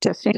Testing.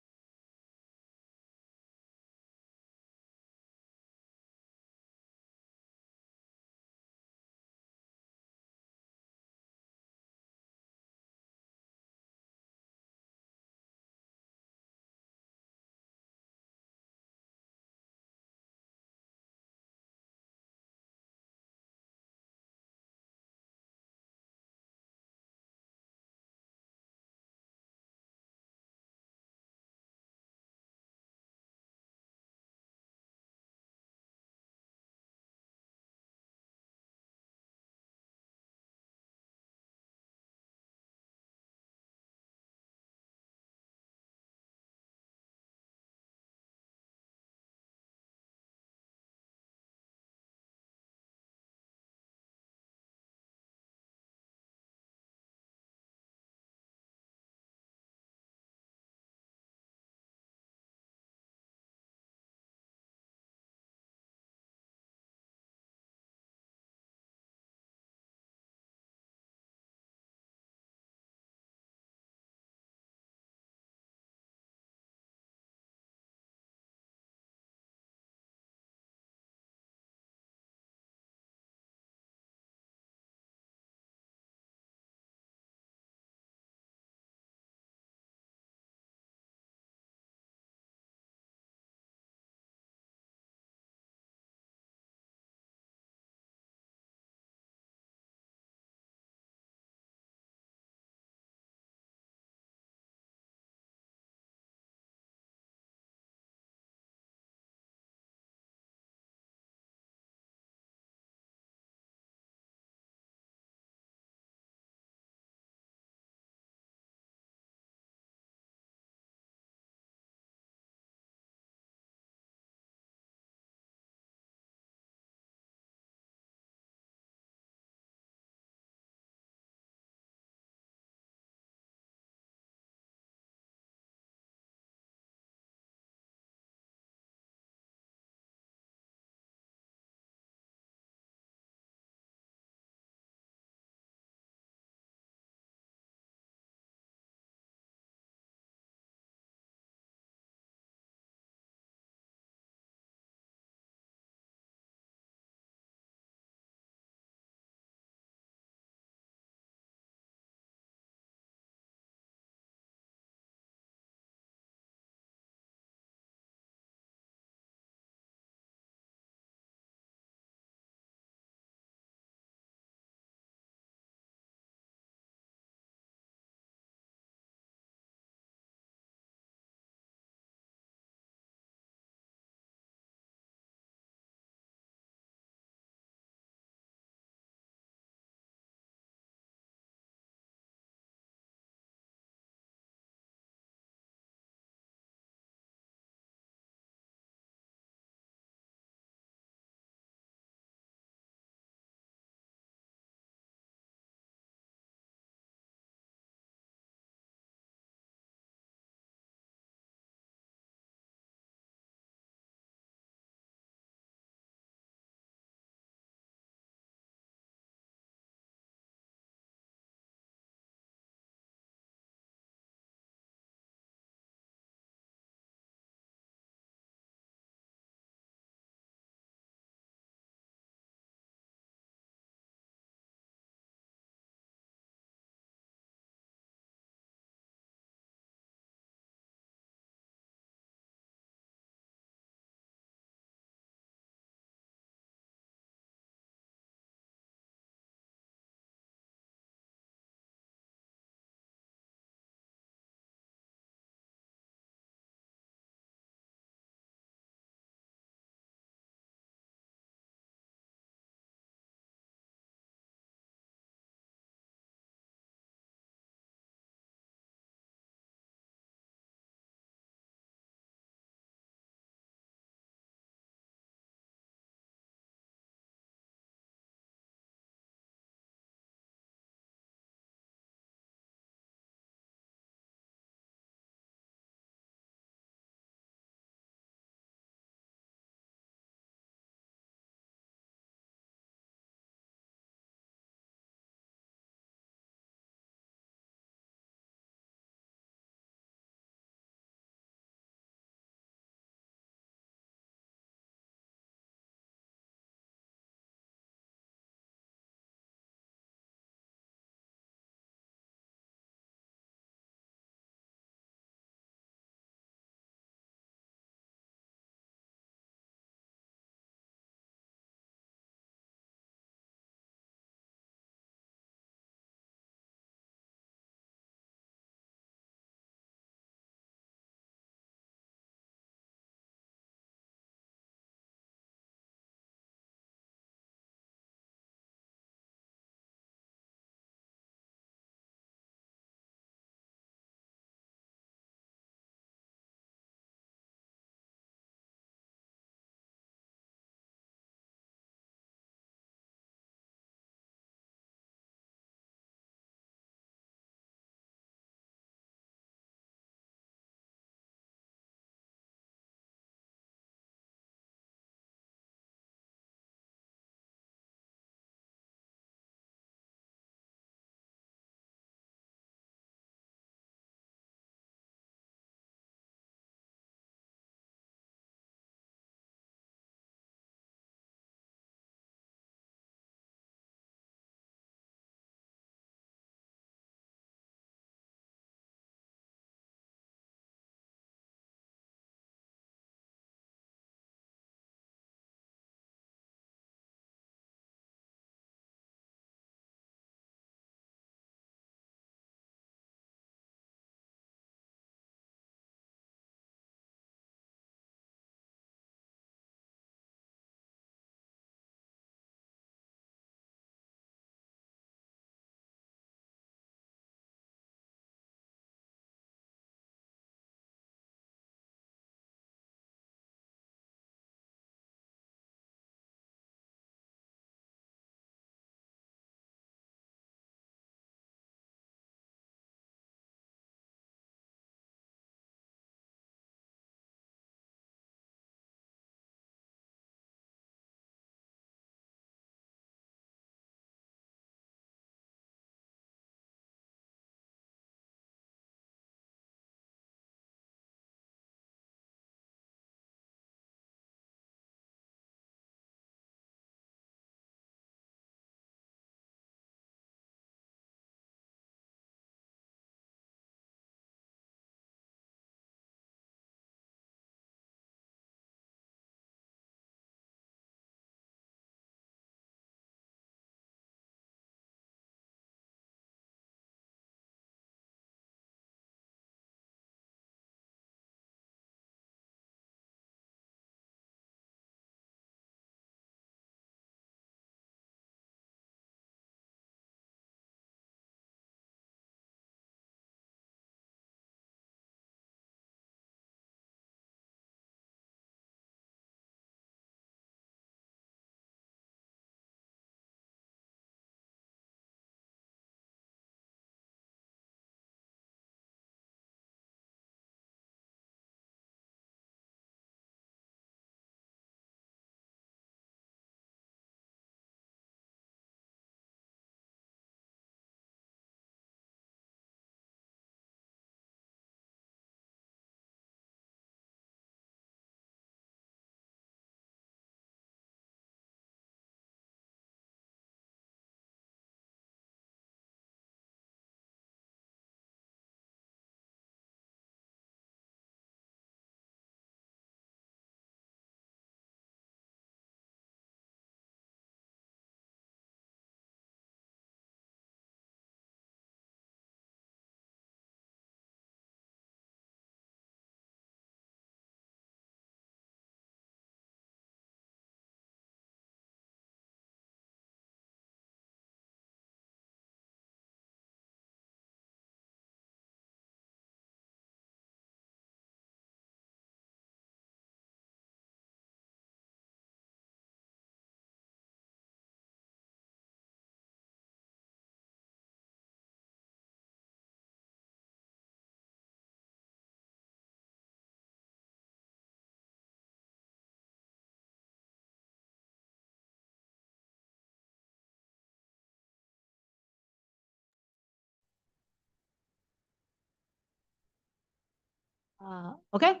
Okay.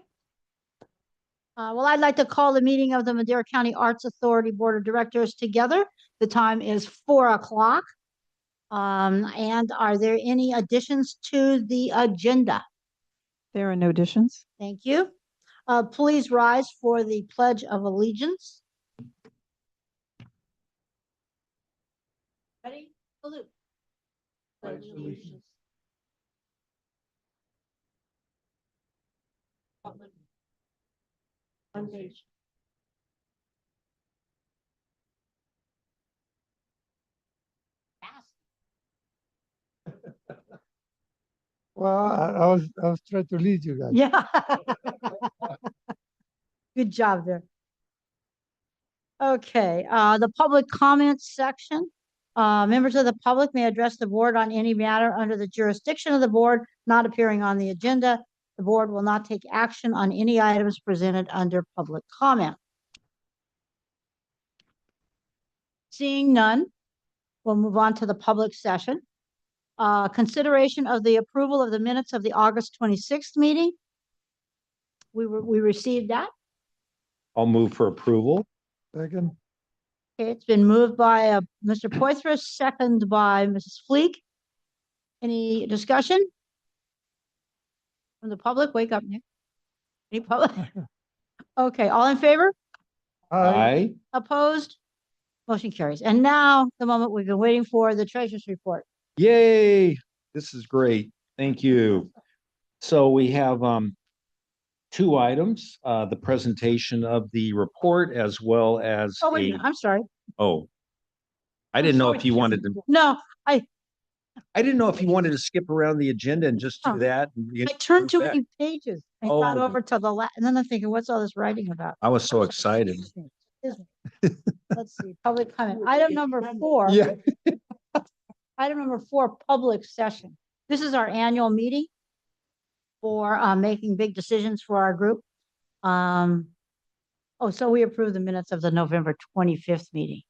Well, I'd like to call the meeting of the Madera County Arts Authority Board of Directors together. The time is 4 o'clock. And are there any additions to the agenda? There are no additions. Thank you. Please rise for the Pledge of Allegiance. Ready? Salute. Pledge allegiance. One nation. Well, I was trying to lead you guys. Yeah. Good job there. Okay, the public comments section. Members of the public may address the board on any matter under the jurisdiction of the board not appearing on the agenda. The board will not take action on any items presented under public comment. Seeing none, we'll move on to the public session. Consideration of the approval of the minutes of the August 26th meeting. We received that. I'll move for approval. Second, Okay, it's been moved by Mr. Poitras, second by Mrs. Fleek. Any discussion from the public? Wake up, Nick. Any public? Okay, all in favor? Aye. Opposed? Motion carries. And now the moment we've been waiting for, the treasurer's report. Yay. This is great. Thank you. So we have two items, the presentation of the report as well as Oh, wait a minute, I'm sorry. I didn't know if you wanted to, No, I didn't know if you wanted to skip around the agenda and just Oh. do that. I turned too many pages and got Oh. over to the last, and then I'm thinking, what's all this writing about? I was so excited. Excuse me. Let's see, public comment. Item number 4. Yeah. Item number 4, public session. This is our annual meeting for making big decisions for our group. So we approved the minutes of the November 25th meeting.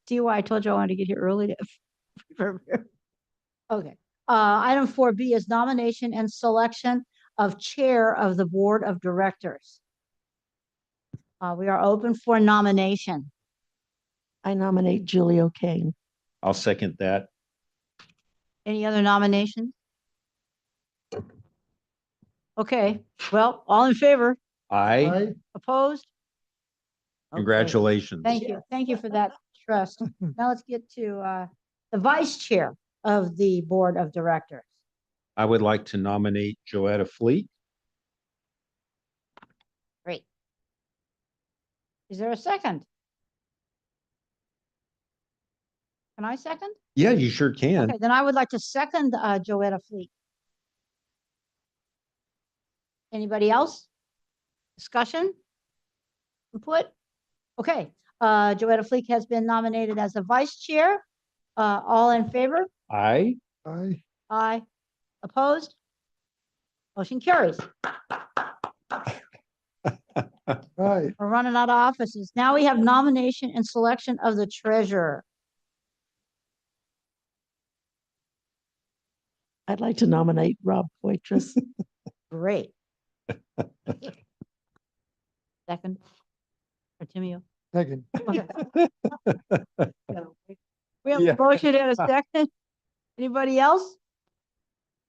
See why I told you I wanted to get here early? Okay. Item 4B is nomination and selection of chair of the board of directors. We are open for nomination. I nominate Julie O'Kane. I'll second that. Any other nominations? Okay, well, all in favor? Aye. aye, Opposed? Okay. Congratulations. Thank you. Thank you for that trust. Now let's get to the vice chair of the board of directors. I would like to nominate Joetta Fleet. Great. Is there a second? Can I second? Yeah, you sure can. Okay, then I would like to second Joetta Fleet. Anybody else? Discussion? Input? Okay, Joetta Fleet has been nominated as the vice chair. All in favor? Aye. aye. Aye. Opposed? Motion carries. Right. We're running out of offices. Now we have nomination and selection of the treasurer. I'd like to nominate Rob Poitras. Great. Second. Artemio. Second, Okay. We have Yeah. a motion and a second. Anybody else?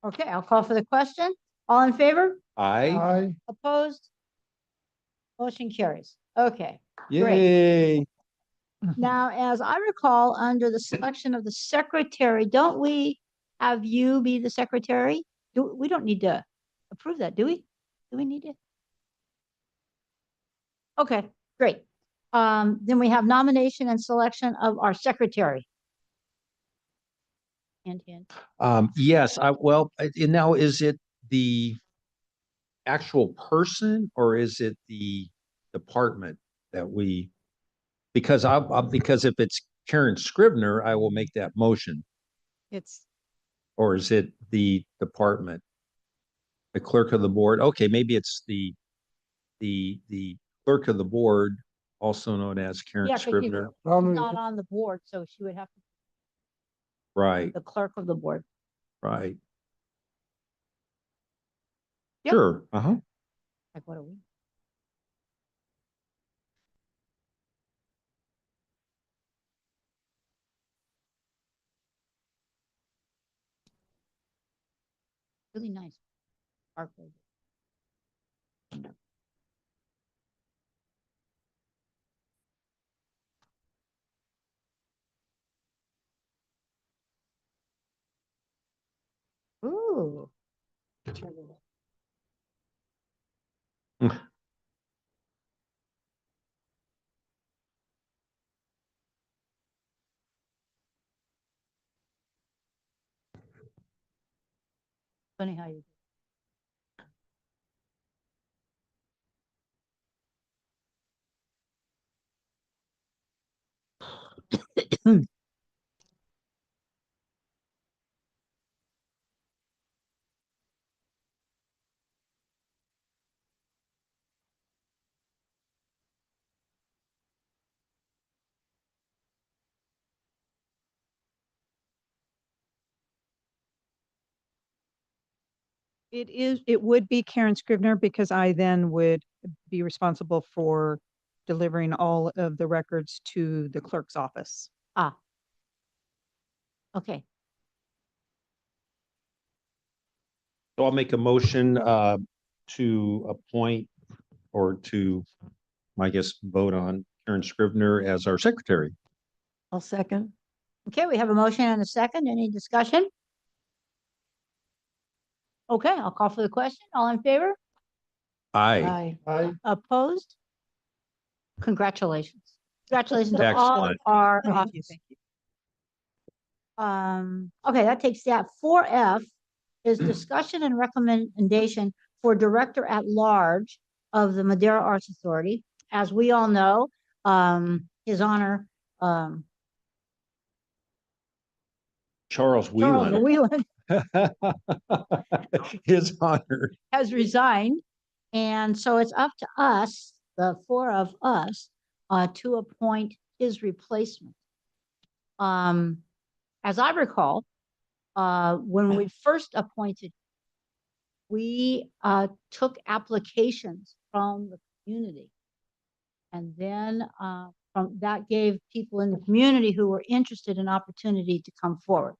Okay, I'll call for the question. All in favor? Aye. aye. Opposed? Motion carries. Okay. Yay. Now, as I recall, under the selection of the secretary, don't we have you be the secretary? We don't need to approve that, do we? Do we need to? Okay, great. Then we have nomination and selection of our secretary. Hand. Yes, and now is it the actual person or is it the department that we, because because if it's Karen Scrivener, I will make that motion. It's Or is it the department? The clerk of the board? Okay, maybe it's the clerk of the board, also known as Karen Yeah, 'cause Scrivener. she's Probably, not on the board, so she would have to Right, be the clerk of the board. right. Yep. Sure, uh-huh. Like what are we? Really nice. Park over. Ooh. Funny how you. It would be Karen Scribner because I then would be responsible for delivering all of the records to the clerk's office. Ah. Okay. So I'll make a motion to appoint or to, I guess, vote on Karen Scrivener as our secretary. I'll second. Okay, we have a motion and a second. Any discussion? Okay, I'll call for the question. All in favor? Aye. I, Opposed? Congratulations. Congratulations to all Excellent. our Thank you. officers. Okay, that takes that. 4F is discussion and recommendation for director at large of the Madera Arts Authority. As we all know, His Honor, Charles Charles Whelan. Whelan His honor. has resigned. And so it's up to us, the four of us, to appoint his replacement. As I recall, when we first appointed, we took applications from the community. And then from that gave people in the community who were interested an opportunity to come forward.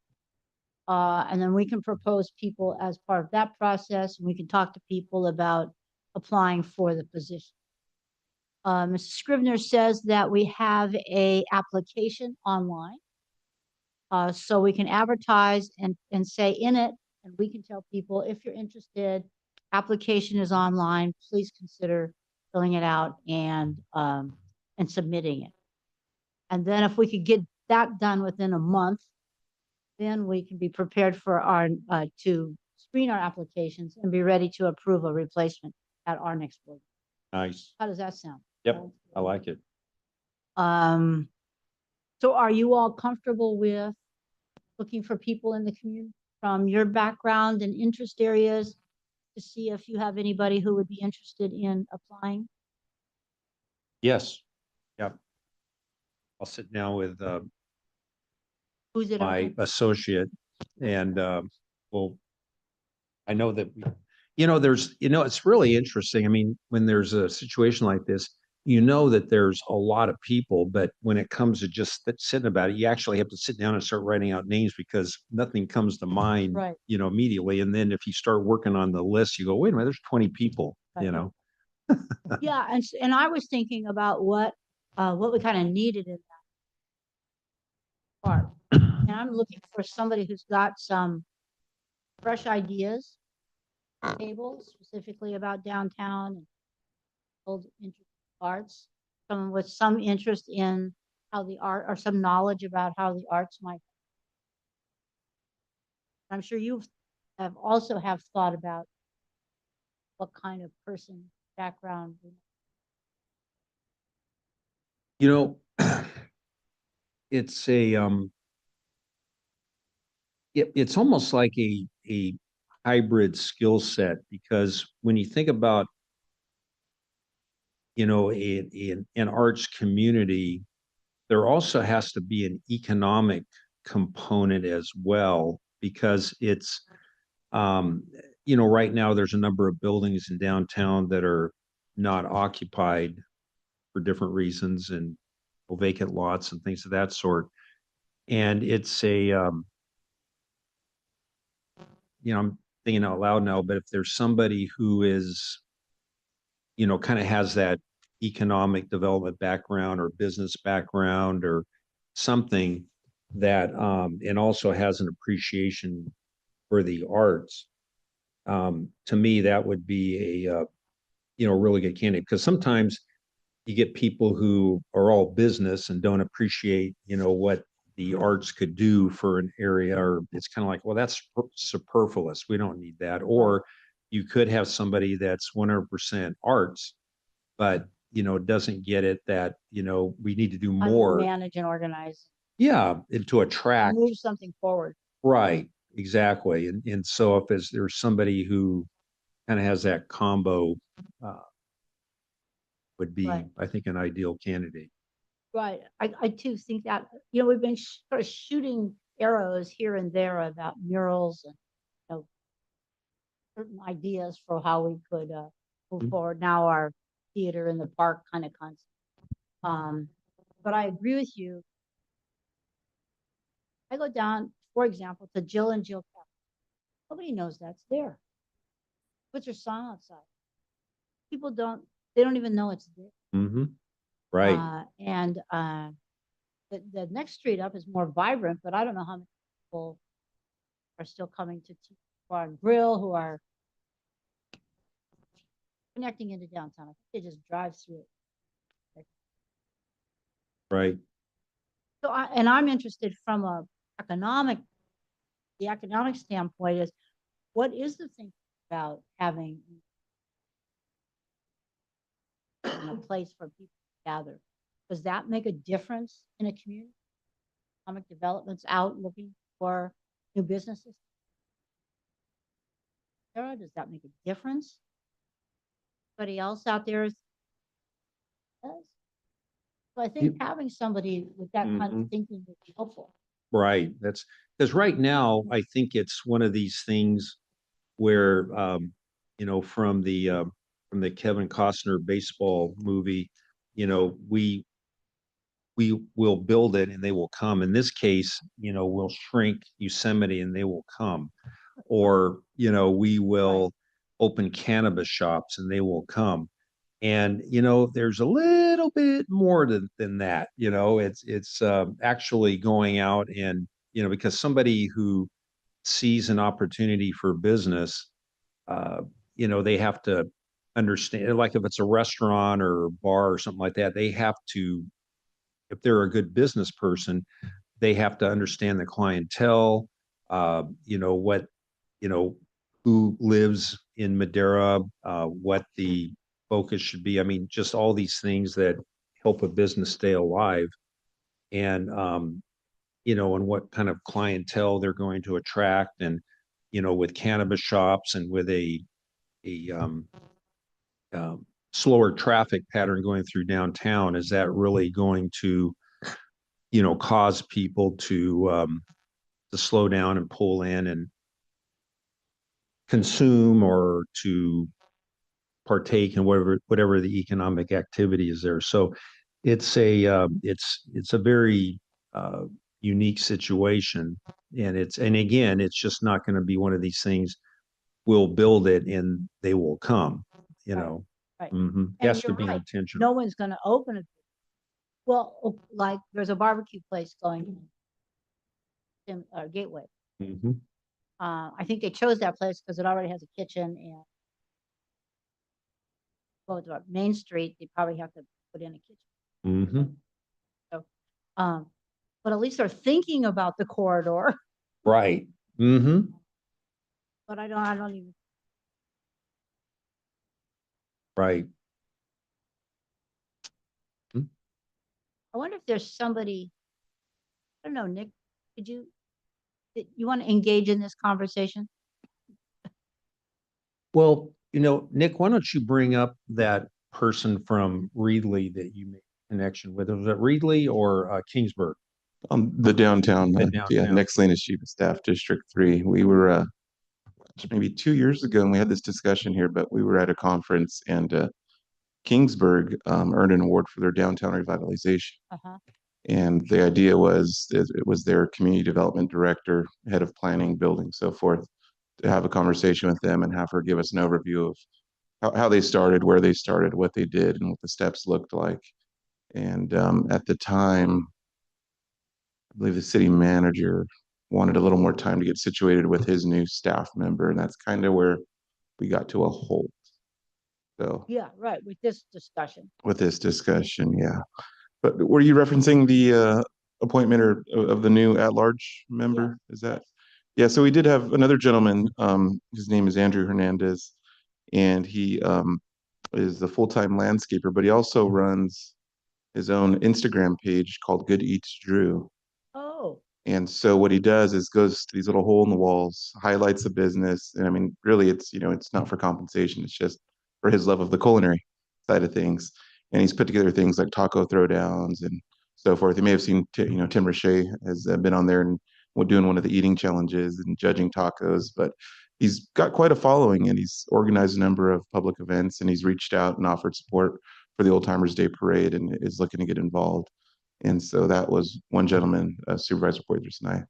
And then we can propose people as part of that process. And we can talk to people about applying for the position. Mrs. Scrivener says that we have a application online. So we can advertise and say in it, and we can tell people, if you're interested, application is online, please consider filling it out and submitting it. And then if we could get that done within a month, then we can be prepared for our, to screen our applications and be ready to approve a replacement at our next board. Nice. How does that sound? Yep, I like it. So are you all comfortable with looking for people in the community from your background and interest areas to see if you have anybody who would be interested in applying? Yes. Yep. I'll sit down with Who's it? my associate and well, I know that, there's, it's really interesting. I mean, when there's a situation like this, that there's a lot of people, but when it comes to just sitting about it, you actually have to sit down and start writing out names because nothing comes to mind, Right. Immediately. And then if you start working on the list, you go, wait a minute, there's 20 people, Right. Yeah, and I was thinking about what we kind of needed in that part. And I'm looking for somebody who's got some fresh ideas, tables specifically about downtown and old arts, someone with some interest in how the art or some knowledge about how the arts might. I'm sure you have also have thought about what kind of person background. It's a it's almost like a hybrid skill set because when you think about in an arts community, there also has to be an economic component as well because it's right now there's a number of buildings in downtown that are not occupied for different reasons and vacant lots and things of that sort. And it's I'm thinking out loud now, but if there's somebody who is, kind of has that economic development background or business background or something that, and also has an appreciation for the arts, to me, that would be a really good candidate. Because sometimes you get people who are all business and don't appreciate, what the arts could do for an area, or it's kind of like, well, that's superfluous. We don't need that. Or you could have somebody that's 100% arts, but doesn't get it that, we need to do more. Manage and organize, Yeah, and to attract. move something forward. Right, exactly. And so if there's somebody who kind of has that combo, uh, would be, Right. I think, an ideal candidate. Right. I too think that, we've been sort of shooting arrows here and there about murals and, certain ideas for how we could move Mhm. forward. Now our theater in the park kind of concept. But I agree with you. I go down, for example, to Jill and Jill Cafe. Nobody knows that's there. Puts her song outside. People they don't even know it's there. Mm-hmm. Right. And the next street up is more vibrant, but I don't know how many people are still coming to Bar and Grill who are connecting into downtown. I think they just drive through it. Right. So I'm interested from the economic standpoint is what is the thing about having a place for people to gather? Does that make a difference in a community? Economic development's out looking for new businesses. Sarah, does that make a difference? Anybody else out there does? So I think having somebody with that kind of thinking would be helpful. Right. That's because right now I think it's one of these things where, from the Kevin Costner baseball movie, we will build it and they will come. In this case, we'll shrink Yosemite and they will come. Or, we will open cannabis shops and they will come. And, there's a little bit more than that, it's actually going out and, because somebody who sees an opportunity for business, uh, they have to understand, like if it's a restaurant or a bar or something like that, they have to, if they're a good business person, they have to understand the clientele, what, you know, who lives in Madera, what the focus should be. I mean, just all these things that help a business stay alive, and, and what kind of clientele they're going to attract. And, with cannabis shops and with a slower traffic pattern going through downtown, is that really going to, cause people to slow down and pull in and consume, or to partake in whatever the economic activity is there. So it's a very unique situation, and again, it's just not going to be one of these things. We'll build it and they will come. Right. Mhm. And Has to you're be right. intentional. No one's going to open it. Well, like there's a barbecue place going in Gateway. Mhm. I think they chose that place because it already has a kitchen and go to Main Street, they probably have to put in a kitchen. Mhm. But at least they're thinking about the corridor. Right. Mhm. But I don't even. Right. I wonder if there's somebody. I don't know, Nick. Could you want to engage in this conversation? Well, Nick, why don't you bring up that person from Reedley that you made connection with? Was it Reedley or Kingsburg? The downtown, The yeah, downtown. next lane is Chief of Staff, District 3. We were maybe 2 years ago, and we had this discussion here, but we were at a conference and Kingsburg earned an award for their downtown revitalization. Uh-huh. And the idea was it was their community development director, head of planning, building, so forth, to have a conversation with them and have her give us an overview of how they started, where they started, what they did, and what the steps looked like. And at the time, I believe the city manager wanted a little more time to get situated with his new staff member, and that's kind of where we got to a halt. So Yeah, right, with this discussion. with this discussion, yeah. But were you referencing the appointment or of the new at-large member? Is that? Yeah, so we did have another gentleman, his name is Andrew Hernandez, and he is a full-time landscaper, but he also runs his own Instagram page called Good Eats Drew. Oh, And so what he does is goes to these little hole in the walls, highlights the business. And I mean, really, it's, you know, it's not for compensation. It's just for his love of the culinary side of things. And he's put together things like taco throwdowns and so forth. You may have seen, you know, Tim Riche has been on there and doing one of the eating challenges and judging tacos. But he's got quite a following, and he's organized a number of public events, and he's reached out and offered support for the Old Timers Day Parade and is looking to get involved. And so that was one gentleman, Supervisor Poitras and I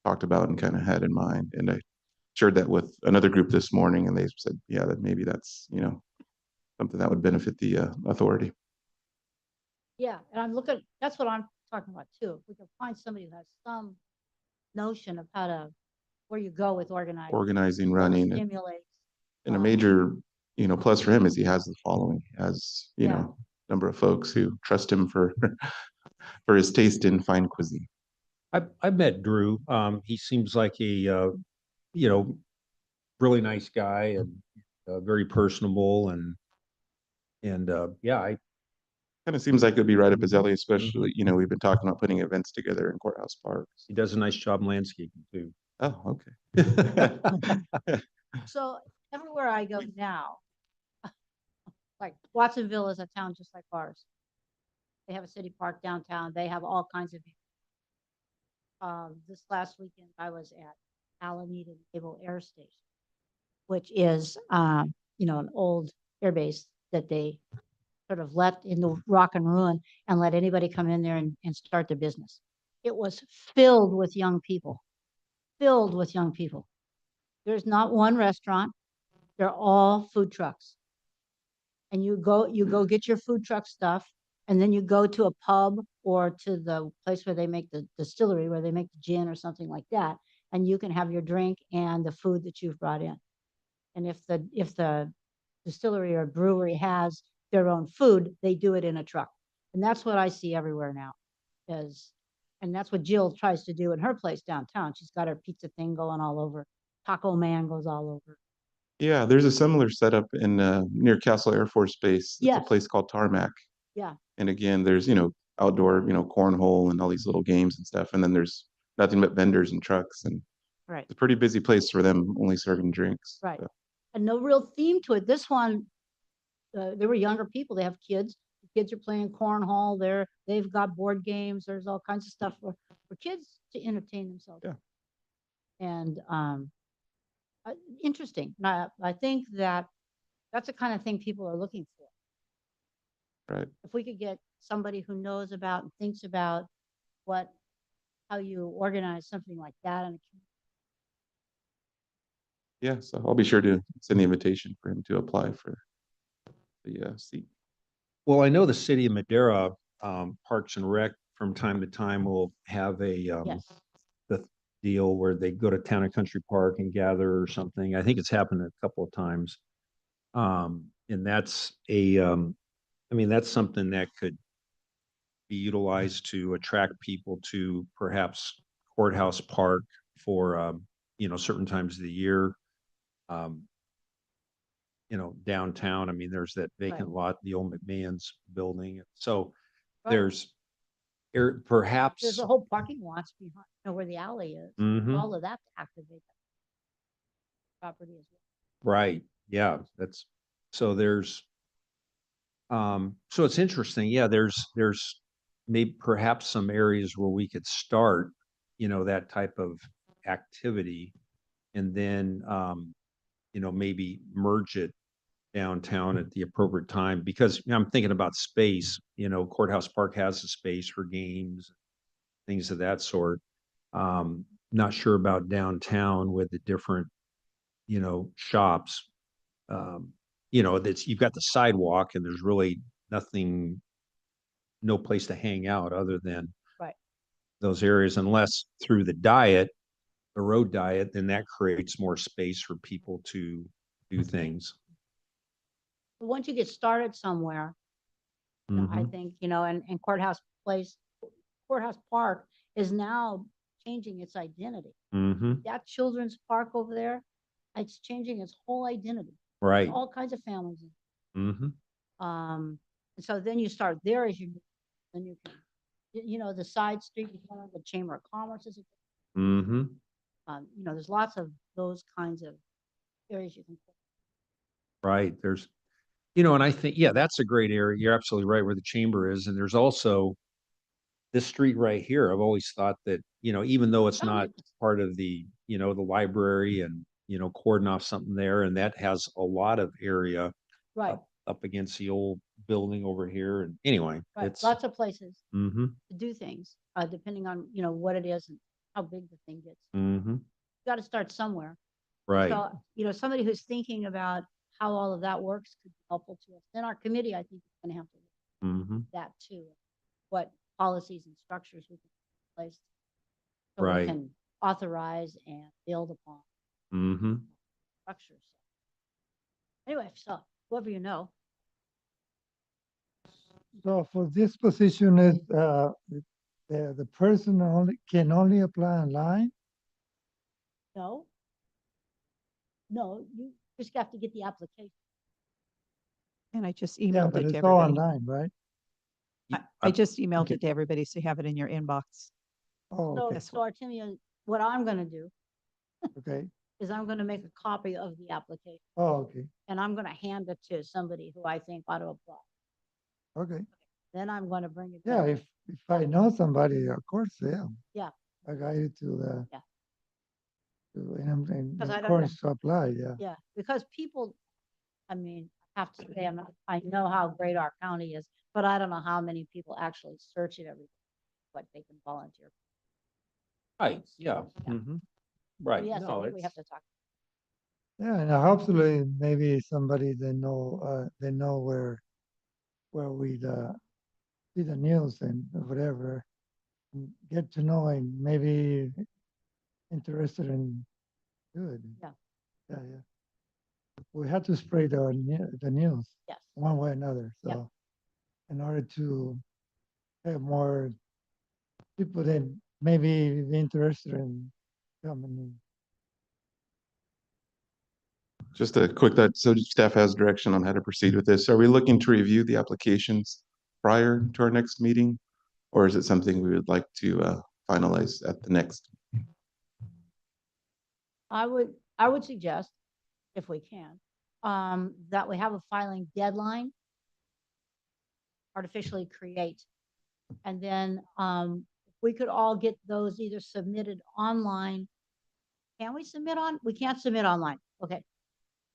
talked about and kind of had in mind. And I shared that with another group this morning, and they said, yeah, that maybe that's, you know, something that would benefit the authority. yeah, and I'm looking, that's what I'm talking about too. If we can find somebody who has some notion of how to, where you go with organizing. Organizing, what running, Stimulates. and a major, you know, plus for him is he has the following, he has, you Yeah. know, number of folks who trust him for for his taste in fine cuisine. I've met Drew. He seems like a you know, really nice guy and very personable and yeah, I Kind of seems like it'd be right up his alley, especially, you know, we've been talking about putting events together in Courthouse Park. he does a nice job landscaping too. Oh, okay. So everywhere I go now, like Watsonville is a town just like ours. They have a city park downtown. They have all kinds of. This last weekend I was at Alameda Naval Air Station, which is, you know, an old air base that they sort of left in the rock and ruin and let anybody come in there and start their business. It was filled with young people, filled with young people. There's not one restaurant. They're all food trucks. And you go get your food truck stuff, and then you go to a pub or to the place where they make the distillery, where they make the gin or something like that, and you can have your drink and the food that you've brought in. And if the distillery or brewery has their own food, they do it in a truck. And that's what I see everywhere now. And that's what Jill tries to do in her place downtown. She's got her pizza thing going all over. Taco Man goes all over. Yeah, there's a similar setup in near Castle Air Force Base. It's a Yes. place called Tarmac. Yeah. And again, there's, you know, outdoor, you know, cornhole and all these little games and stuff. And then there's nothing but vendors and trucks. And Right. it's a pretty busy place for them only serving drinks. Right. So, And no real theme to it. This one, there were younger people. They have kids. The kids are playing cornhole. They've got board games. There's all kinds of stuff for kids to entertain themselves. Yeah. And interesting. I think that's the kind of thing people are looking for. right. If we could get somebody who knows about and thinks about how you organize something like that, and Yeah. So I'll be sure to send the invitation for him to apply for the seat. Well, I know the city of Madera, Parks and Rec from time to time will have a yes, the deal where they go to Town and Country Park and gather or something. I think it's happened a couple of times. And that's I mean, that's something that could be utilized to attract people to perhaps Courthouse Park for, you know, certain times of the year. Um, you know, downtown, I mean, there's that vacant lot, the old McMahon's building. So right. there's There's perhaps, a whole parking lots behind, you know, where the alley is. Mhm. All of that to activate that property as well. right, yeah, so there's, so it's interesting. Yeah, there's maybe perhaps some areas where we could start, you know, that type of activity. And then, maybe merge it downtown at the appropriate time, because I'm thinking about space, Courthouse Park has a space for games, things of that sort. Not sure about downtown with the different, shops. That's, you've got the sidewalk and there's really nothing, no place to hang out other than Right. those areas, unless through the road diet, then that creates more space for people to do things. But once you get started somewhere, I Mhm. think, and Courthouse Park is now changing its identity. Mhm. That children's park over there, it's changing its whole identity. There's Right. all kinds of families. Mhm. And so then you start there then you can, the side street, the Chamber of Commerce is, Mhm. there's lots of those kinds of areas you can. Right. There's, and I think, yeah, that's a great area. You're absolutely right where the chamber is. And there's also this street right here. I've always thought that, even though it's not part of the, the library and, cordon off something there, and that has a lot of area Right, up against the old building over here. And anyway, right. it's, Lots of places mhm. to do things, depending on, what it is and how big the thing gets. Mhm. You got to start somewhere. Right. So, somebody who's thinking about how all of that works could be helpful to us. Then our committee, I think, is going to have to look Mhm. at that too. What policies and structures we can put in place. So we Right. can authorize and build upon Mhm. structures. Anyway, so whoever you know, So for this position is, the person can only apply online? no. No, you just have to get the application. And I just Yeah, emailed but it to it's all everybody. online, right? I just emailed okay. it to everybody, so you have it in your inbox. Oh, So, okay, That's so Artemia, what I'm going to do okay. is I'm going to make a copy of the application Oh, okay, and I'm going to hand it to somebody who I think ought to apply. okay. Then I'm going to bring it Yeah, back. if I know somebody, of course, yeah. Yeah. I got you to the. Yeah. In 'Cause I don't know. accordance to apply, yeah. Yeah, because people, I mean, I have to say, I know how great our county is, but I don't know how many people actually search it every, what they can volunteer. Right. Yeah. Yeah. Mhm. So Right. yes, I No, think we have it's, to talk. Yeah, and hopefully maybe somebody they know where we see the news and whatever, and get to know and maybe interested in good. Yeah. Yeah, yeah. We have to spread the news Yes, one way or another. Yeah. So in order to have more people that maybe be interested in coming in. Just a quick thought, so staff has direction on how to proceed with this. Are we looking to review the applications prior to our next meeting? Or is it something we would like to finalize at the next? I would suggest, if we can, that we have a filing deadline. Artificially create. And then, we could all get those either submitted online. Can we submit we can't submit online. Okay.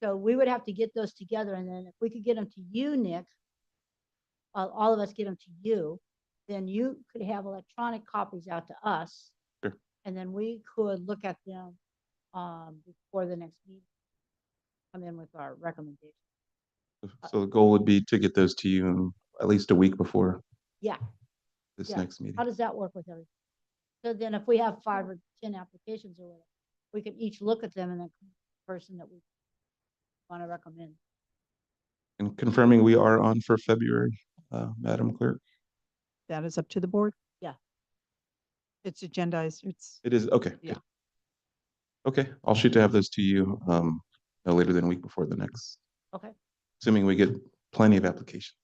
So we would have to get those together and then if we could get them to you, Nick, all of us get them to you, then you could have electronic copies out to us. Sure. And then we could look at them, before the next meeting. Come in with our recommendation. So the goal would be to get those to you in at least a week before Yeah. this Yeah. next meeting. How does that work with everything? So then if we have 5 or 10 applications or whatever, we can each look at them and then person that we want to recommend. And confirming we are on for February, Madam Clerk. That is up to the board. Yeah. It's agendized. It's, It is, okay. Yeah. Good. Okay, I'll shoot to have those to you no later than a week before the next, Okay. assuming we get plenty of applications.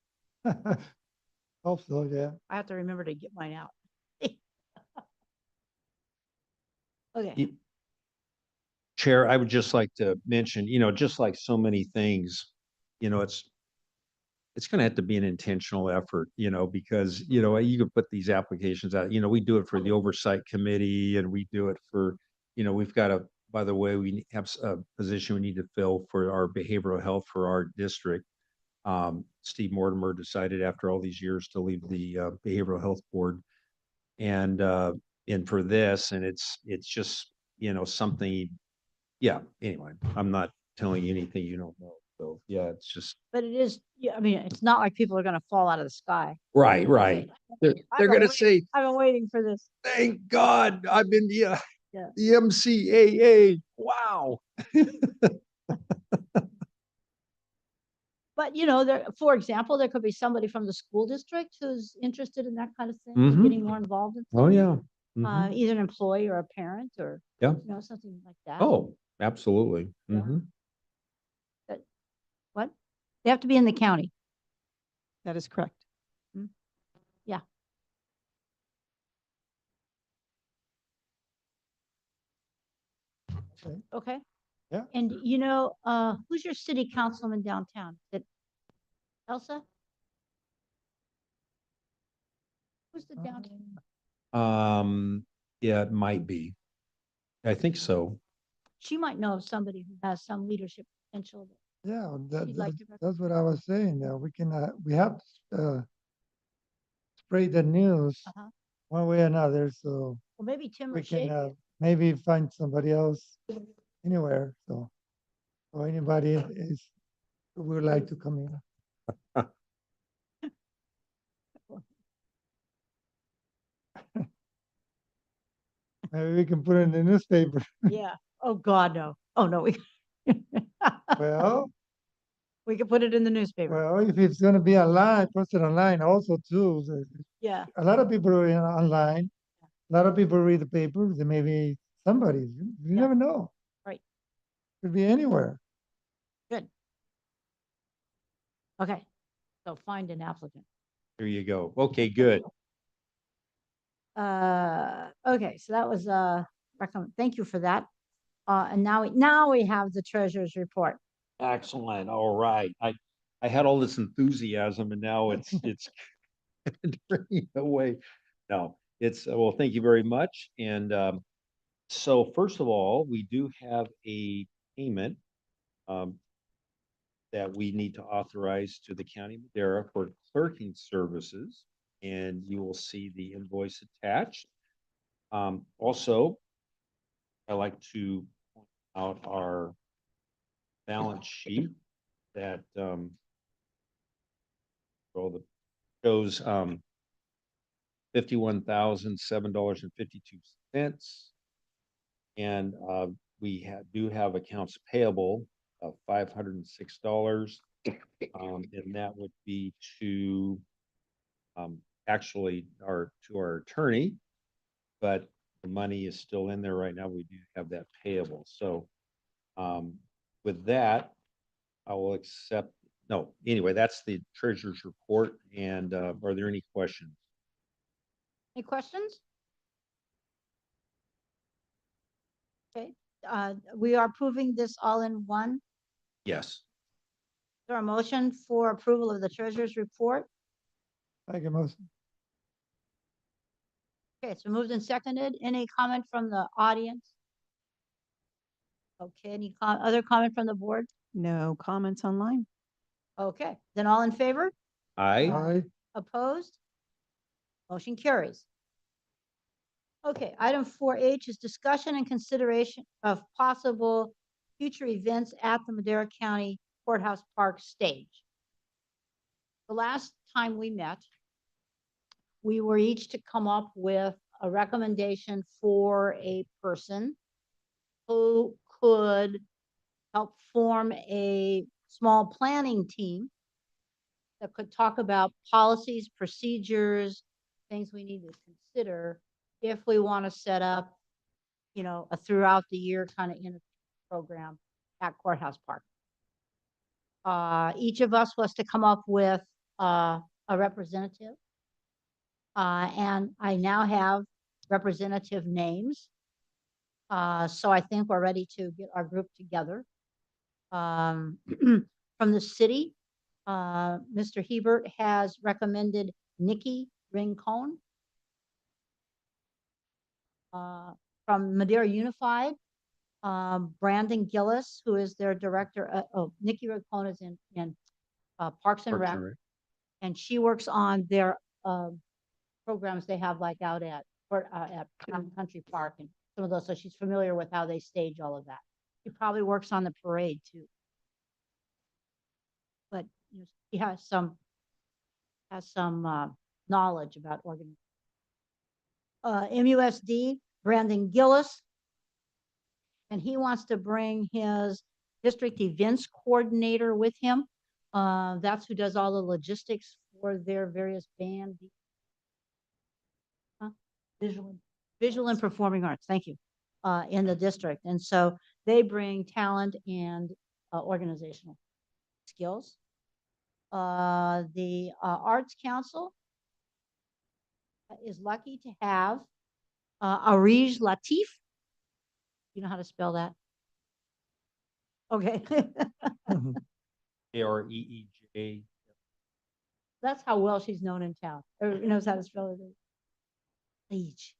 Hope so, yeah. I have to remember to get mine out. Okay. Y- Chair, I would just like to mention, just like so many things, it's going to have to be an intentional effort, because, you could put these applications out, we do it for the oversight committee and we do it for, we've got a by the way, we have a position we need to fill for our behavioral health for our district. Steve Mortimer decided after all these years to leave the Behavioral Health Board. And for this, and it's just, something, yeah, anyway, I'm not telling you anything you don't know. So, yeah, it's just, But it is, yeah, I mean, it's not like people are gonna fall out of the sky. right. They're I've they're been gonna waiting- say, I've been waiting for this. thank God, I've been, Yeah. the MCAA, wow. But there, for example, there could be somebody from the school district who's interested in that kind of thing, Mhm. getting more involved in. Oh, things. yeah. Mhm. Either an employee or a parent or, Yeah. something like that. Oh, absolutely. Yeah. Mhm. What? They have to be in the county. That is correct. Okay. Yeah. And who's your city councilman downtown? Is it Elsa? Who's the downtown? Yeah, it might be. I think so. She might know of somebody who has some leadership potential. Yeah, She'd like to that's what I was saying. We have to spread the news Uh-huh. one way or another, so Well, maybe Tim we or can Shay. maybe find somebody else anywhere. So, or anybody is who would like to come in. Maybe we can put it in the newspaper. Yeah. Oh, God, no. Oh, no, we. Well, We could put it in the newspaper. well, if it's going to be online, post it online also too. Yeah. A lot of people are online. A lot of people read the papers. There may be somebody. You Yeah. never know. Right. Could be anywhere. Good. Okay. So find an applicant. There you go. Okay, good. Okay, so that was thank you for that. And now we have the treasurer's report. Excellent. All right. I had all this enthusiasm and now it's draining away. No, well, thank you very much. And so first of all, we do have a payment that we need to authorize to the County of Madera for clerking services. And you will see the invoice attached. Also, I like to point out our balance sheet that shows $51,007.52. And we do have accounts payable of $506. And that would be to actually to our attorney, but the money is still in there right now. We do have that payable. So with that, I will accept. No, anyway, that's the treasurer's report. And are there any questions? Any questions? Okay, we are approving this all in one. Yes. There a motion for approval of the treasurer's report? Like a motion. Okay, so moved and seconded. Any comment from the audience? Okay, any other comment from the board? No comments online. Okay, then all in favor? Aye. Opposed? Motion carries. Okay, item 4H is discussion and consideration of possible future events at the Madera County Courthouse Park stage. The last time we met, we were each to come up with a recommendation for a person who could help form a small planning team that could talk about policies, procedures, things we need to consider if we want to set up, a throughout the year kind of in program at Courthouse Park. Each of us was to come up with a representative. And I now have representative names. So I think we're ready to get our group together. From the city, Mr. Hebert has recommended Nikki Rincon. From Madera Unified, Brandon Gillis, who is their director, Nikki Raccoon is in Parks and Parks Rec, and Rec. and she works on their programs they have like out at Country Park and some of those. So she's familiar with how they stage all of that. She probably works on the parade too. But you know, she has some knowledge about organizing. MUSD, Brandon Gillis, and he wants to bring his district events coordinator with him. That's who does all the logistics for their various band. Visual and performing arts, thank you, in the district. And so they bring talent and organizational skills. The Arts Council is lucky to have Arij Latif. You know how to spell that? Okay. AREEJ. That's how well she's known in town. Or knows how to spell it. Leach.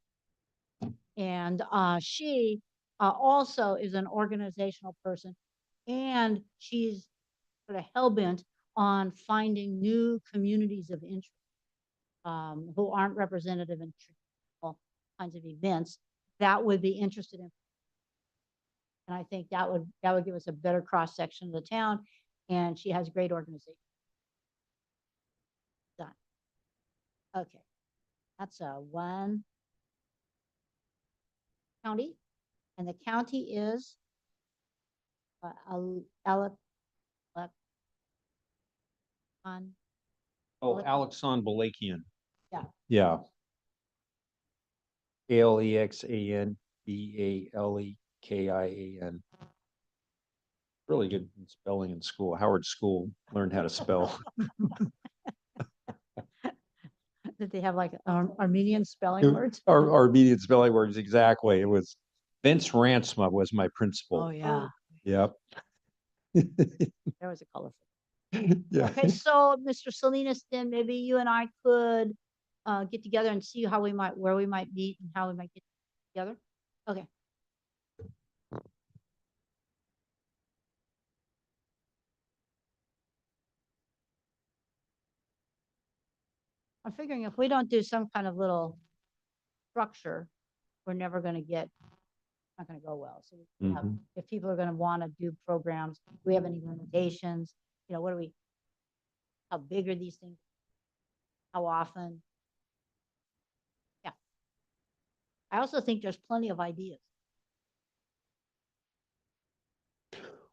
And she also is an organizational person, and she's sort of hell-bent on finding new communities of interest who aren't representative in traditional kinds of events that would be interested in. And I think that would give us a better cross section of the town. And she has great organization. Done. Okay, that's one county, and the county is on. Oh, Alexan Balakian. Yeah. Yeah. ALEXANBALEKIAN. Really good in spelling in school. Howard School learned how to spell. Did they have like Armenian spelling words? Armenian spelling words, exactly. It was Vince Ransma was my principal. Oh, yeah. Yep. There was a colorful. Yeah. Okay, so Mr. Salinas, then maybe you and I could get together and see where we might meet and how we might get together. Okay. I'm figuring if we don't do some kind of little structure, we're never going to get, not going to go well. So we have, if people are going to want to do programs, we have any limitations, you know, how big are these things? How often? Yeah. I also think there's plenty of ideas.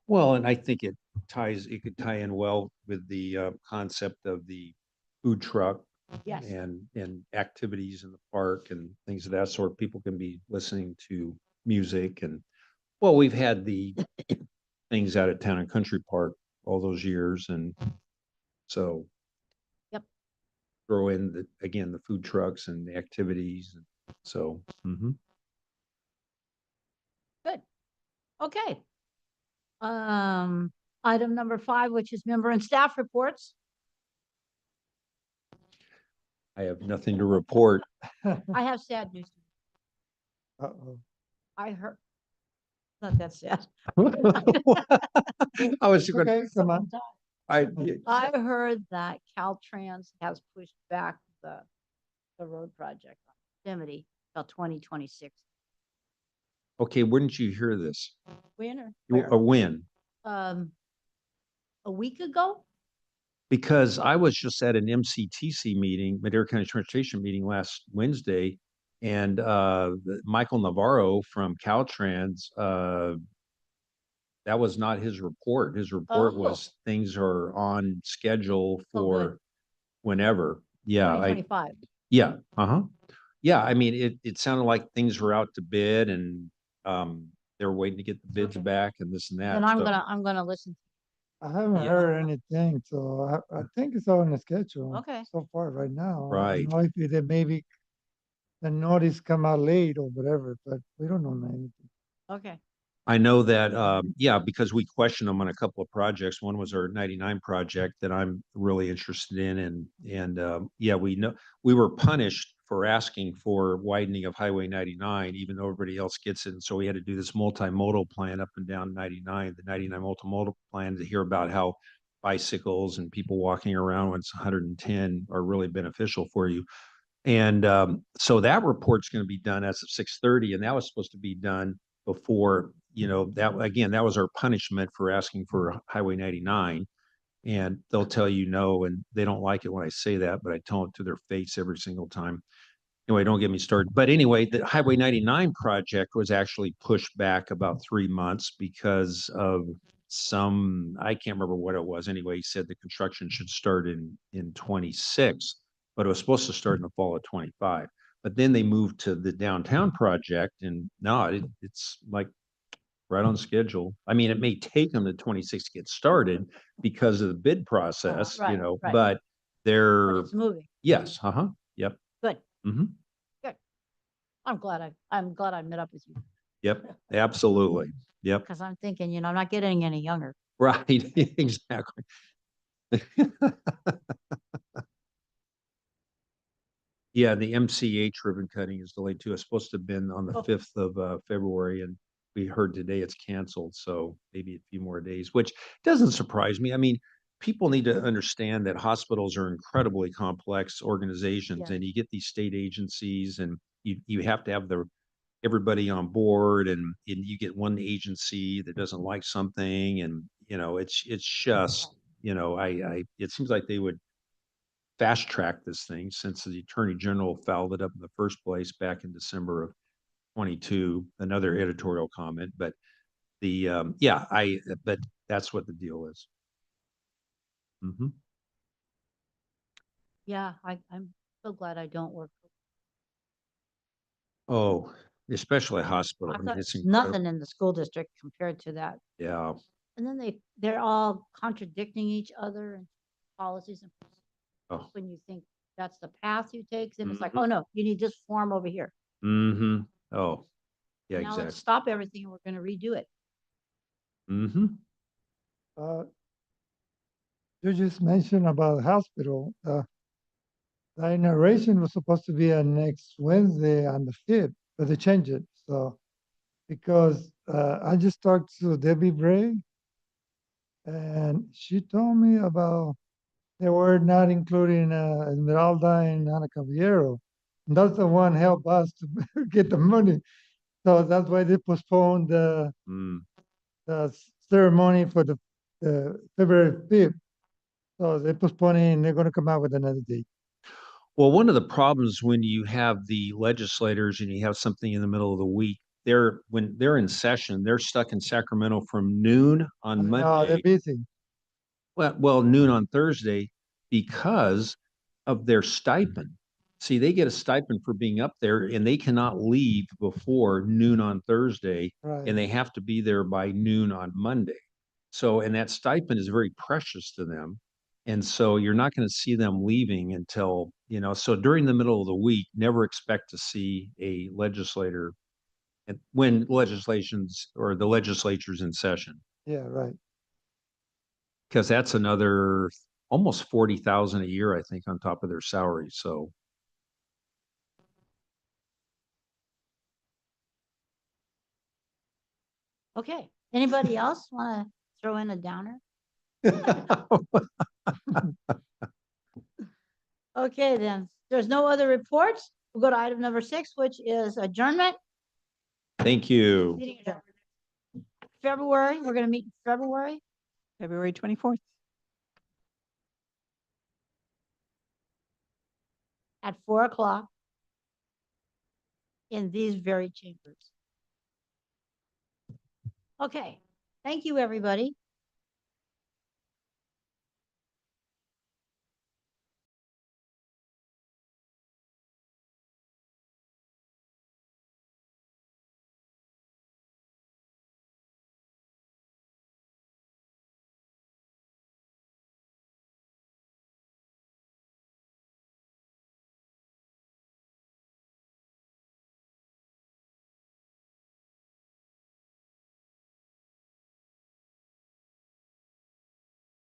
Well, and I think it could tie in well with the concept of the food truck Yes. and activities in the park and things of that sort. People can be listening to music and, well, we've had the things out at Town and Country Park all those years. And so. Yep. Throw in again, the food trucks and the activities. And so. Good. Okay. Item number 5, which is member and staff reports. I have nothing to report. I have sad news. Uh-oh. I heard, not that sad. I was going Okay, come on. I heard that Caltrans has pushed back the road project on Yosemite till 2026. okay, wouldn't you hear this? Winner. A win. A week ago? Because I was just at an MCTC meeting, Madera County Transportation meeting last Wednesday, and Michael Navarro from Caltrans, that was not his report. His report was things are on schedule for whenever. Yeah. 2025. Yeah. Yeah. I mean, it sounded like things were out to bid and they were waiting to get the bids back and this and that. And I'm gonna listen. I haven't Yeah. heard anything, so I think it's all on the schedule. Okay. So far right now. Right. I know if maybe the notice come out late or whatever, but we don't know anything. Okay. I know that, yeah, because we questioned them on a couple of projects. One was our 99 project that I'm really interested in. Yeah, we know we were punished for asking for widening of Highway 99, even though everybody else gets it. And so we had to do this multimodal plan up and down 99, the 99 multimodal plan, to hear about how bicycles and people walking around when it's 110 are really beneficial for you. And so that report's going to be done as of 6:30, and that was supposed to be done before, that again, that was our punishment for asking for Highway 99. And they'll tell you no, and they don't like it when I say that, but I tell them to their face every single time. Anyway, don't get me started. But anyway, the Highway 99 project was actually pushed back about 3 months because of I can't remember what it was. Anyway, he said the construction should start in 26, but it was supposed to start in the fall of 25. But then they moved to the downtown project, and no, it's like right on schedule. I mean, it may take them to 26 to get started because of the bid process, right, right. but But they're, it's moving. yes, yep. Good. Hmm. I'm glad I met up with you Yep, absolutely. Yep, because I'm thinking, I'm not getting any younger. right, exactly. Yeah, the MCH ribbon cutting is delayed too. It's supposed to have been on the Oh. 5th of February, and we heard today it's canceled, so maybe a few more days, which doesn't surprise me. I mean, people need to understand that hospitals are incredibly complex organizations, Yeah. and you get these state agencies, and you have to have everybody on board, and you get one agency that doesn't like something, and it's just, it seems like they would fast track this thing since the attorney general fouled it up in the first place back in December of 22. Another editorial comment, but but that's what the deal is. Hmm. Yeah, I'm so glad I don't work. Oh, especially a hospital. I I mean, thought it's it's incredible. nothing in the school district compared to that. Yeah. And then they're all contradicting each other and policies. And Oh. when you think that's the path you take, then it's like, Mhm. oh no, you need this form over here. Mm-hmm. Oh, yeah, Now let's exactly. stop everything and we're going to redo it. Mm-hmm. Uh, you just mentioned about hospital. The inauguration was supposed to be on next Wednesday on the 5th, but they changed it. So, because I just talked to Debbie Bray, and she told me about they were not including Esmeralda and Ana Caballero. And that's the one help us to get the money. So that's why they postponed Mm. the ceremony for the February 5th. So they're postponing, they're going to come out with another date. Well, one of the problems when you have the legislators and you have something in the middle of the week, when they're in session, they're stuck in Sacramento from noon on No, they're Monday. busy. Well, noon on Thursday because of their stipend. See, they get a stipend for being up there, and they cannot leave before noon on Thursday, Right. and they have to be there by noon on Monday. So, and that stipend is very precious to them. And so you're not going to see them leaving until, so during the middle of the week, never expect to see a legislator when legislations or the legislature's in session, Yeah, right. because that's another almost 40,000 a year, I think, on top of their salary. So, Okay. Anybody else want to throw in a downer? Okay, then. There's no other reports. We'll go to item number 6, which is adjournment. thank you. Meeting adjourned. February, we're going to meet in February. February 24th. At 4:00 in these very chambers. Okay, thank you, everybody.